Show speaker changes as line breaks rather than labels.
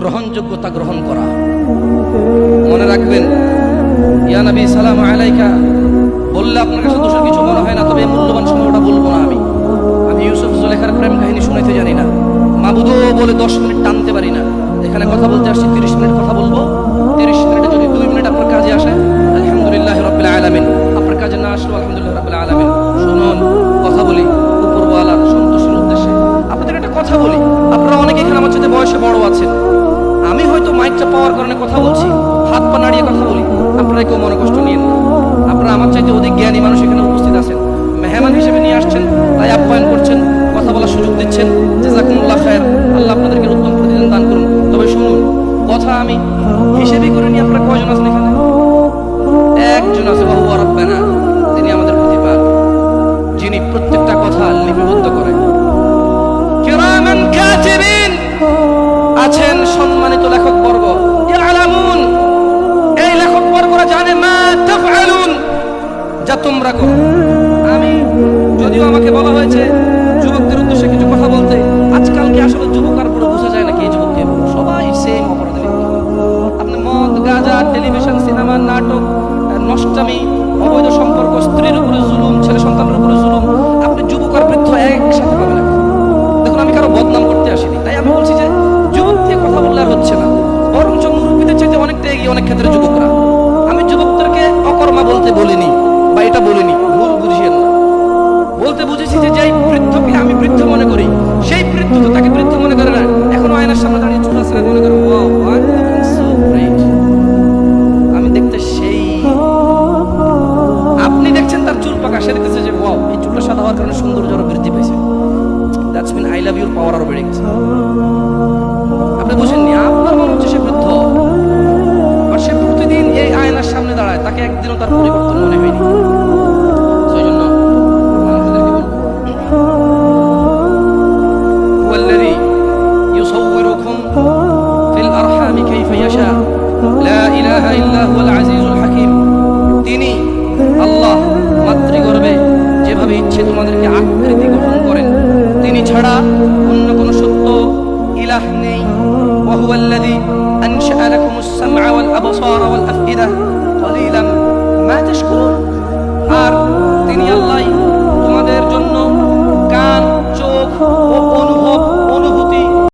গ্রহণযোগ্যতা গ্রহণ করা। মনে রাখবেন, ইয়া নবী সালাম আলাইকা বললে আপনার কাছে দোষের কিছু মনে হয় না, তবে মূল্যবান সময় ওটা বলবো না। আমি ইউসুফ জুলেখার প্রেম কাহিনী শুনাইতে জানি না, মাবুদো বলে 10 মিনিট টানতে পারি না। এখানে কথা বলতে আসছি, 30 মিনিট কথা বলবো। 30 মিনিটে যদি 2 মিনিট আপনার কাজে আসে আলহামদুলিল্লাহ রাব্বিল আলামিন, আপনার কাজে না আসলো আলহামদুলিল্লাহ রাব্বিল আলামিন। শুনুন, কথা বলি উপরওয়ালার সন্তোষের উদ্দেশ্যে। আপনাদের একটা কথা বলি, আপনারা অনেকে এখানে আমার সাথে বয়সে বড় আছেন, আমি হয়তো মাইকটা পাওয়ার কারণে কথা বলছি, হাত পা নাড়িয়ে কথা বলি, আপনারা কেউ মনে কষ্ট নিয়েন না। আপনারা আমার চাইতে অধিক জ্ঞানী মানুষ এখানে উপস্থিত আছেন, মেহমান হিসেবে নিয়ে আসছেন, তাই আপ্যায়ন করছেন, কথা বলার সুযোগ দিচ্ছেন। জাযাকুমুল্লাহ খায়র, আল্লাহ আপনাদেরকে উত্তম প্রতিদান দান করুন। তবে শুনুন, কথা আমি হিসেবে করে নিয়ে আপনারা কয়জন আছেন এখানে? একজন আছে, বাহু রাব্বানা, তিনি আমাদের প্রতিপালক, যিনি প্রত্যেকটা কথা লিপিবদ্ধ করেন। কিরামান কাতিবিন আছেন সম্মানিত লেখকবর্গ, ইয়ালামুন, এই লেখকবর্গরা জানে মা তাফআলুন, যা তোমরা করো। আমি যদিও আমাকে বলা হয়েছে যুবকদের উদ্দেশ্যে কিছু কথা বলতে, আজকাল কি আসলে যুবক আর পুরো বোঝা যায় না কে যুবক কে? সবাই সেম অপরাধে লিপ্ত। আপনি মদ, গাঁজা, টেলিভিশন, সিনেমা, নাটক, নষ্টামি, অবৈধ সম্পর্ক, স্ত্রীর উপরে জুলুম, ছেলে সন্তানের উপরে জুলুম, আপনি যুবক আর বৃদ্ধ একসাথে পাবেন। দেখুন, আমি কারো বদনাম করতে আসিনি, তাই আমি বলছি যে যুবক দিয়ে কথা বললে আর হচ্ছে না, বরঞ্চ মুরব্বীদের চাইতে অনেকটা এগিয়ে অনেক ক্ষেত্রে যুবকরা। আমি যুবকদেরকে অকর্মা বলতে বলিনি, বা এটা বলিনি, ভুল বুঝিয়েন না। বলতে বুঝেছি যে যেই বৃদ্ধকে আমি বৃদ্ধ মনে করি, সেই বৃদ্ধ তো তাকে বৃদ্ধ মনে করে না। এখনো আয়নার সামনে দাঁড়িয়ে চুল আসলে মনে করে আমি দেখতে সেই, আপনি দেখছেন তার চুল পাকা, সে দেখতেছে যে ওয়াও এই চুলটা সাদা হওয়ার কারণে সৌন্দর্য আরো বৃদ্ধি পেয়েছে। That's mean I love your power আরো বেড়ে গেছে। আপনি বুঝেননি, আপনার মনে হচ্ছে সে বৃদ্ধ, আর সে প্রতিদিন এই আয়নার সামনে দাঁড়ায়, তাকে একদিনও তার পরিবর্তন মনে হয়নি। সেই জন্য মানুষদেরকে বলবো, হুয়াল্লাযী ইউসাউয়িরুকুম ফিল আরহামি কাইফা ইয়াশা, লা ইলাহা ইল্লা হুয়াল আজিজুল হাকীম। তিনি আল্লাহ মাতৃগর্ভে যেভাবে ইচ্ছে তোমাদেরকে আকৃতি গঠন করেন, তিনি ছাড়া অন্য কোন সত্য ইলাহ নেই। ওয়া হুয়াল্লাযী আনশাআ লাকুমুস সামআ ওয়াল আবসারা ওয়াল আফইদা, ক্বালিলাম